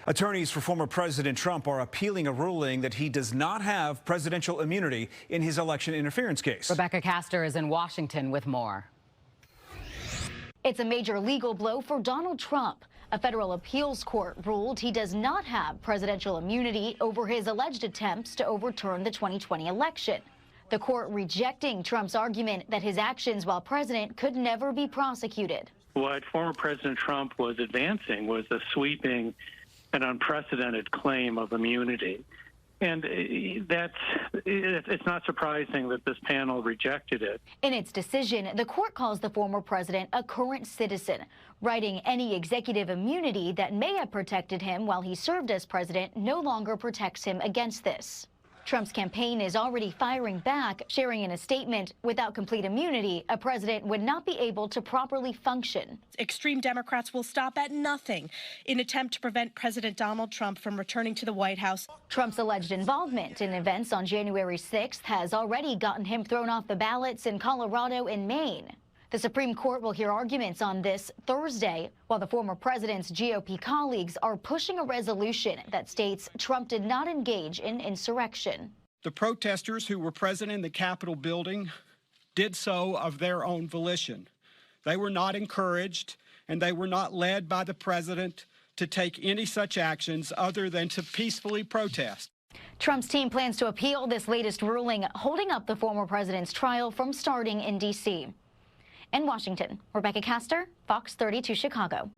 Attorneys for former President Trump are appealing a ruling that he does not have presidential immunity in his election interference case. Rebecca Castor is in Washington with more. It's a major legal blow for Donald Trump. A federal appeals court ruled he does not have presidential immunity over his alleged attempts to overturn the 2020 election. The court rejecting Trump's argument that his actions while president could never be prosecuted. What former President Trump was advancing was a sweeping and unprecedented claim of immunity. And it's not surprising that this panel rejected it. In its decision, the court calls the former president a current citizen, writing any executive immunity that may have protected him while he served as president no longer protects him against this. Trump's campaign is already firing back, sharing in a statement, without complete immunity, a president would not be able to properly function. Extreme Democrats will stop at nothing in attempt to prevent President Donald Trump from returning to the White House. Trump's alleged involvement in events on January 6th has already gotten him thrown off the ballots in Colorado and Maine. The Supreme Court will hear arguments on this Thursday, while the former president's GOP colleagues are pushing a resolution that states Trump did not engage in insurrection. The protesters who were present in the Capitol building did so of their own volition. They were not encouraged, and they were not led by the president to take any such actions other than to peacefully protest. Trump's team plans to appeal this latest ruling, holding up the former president's trial from starting in D.C. In Washington, Rebecca Castor, Fox 32 Chicago.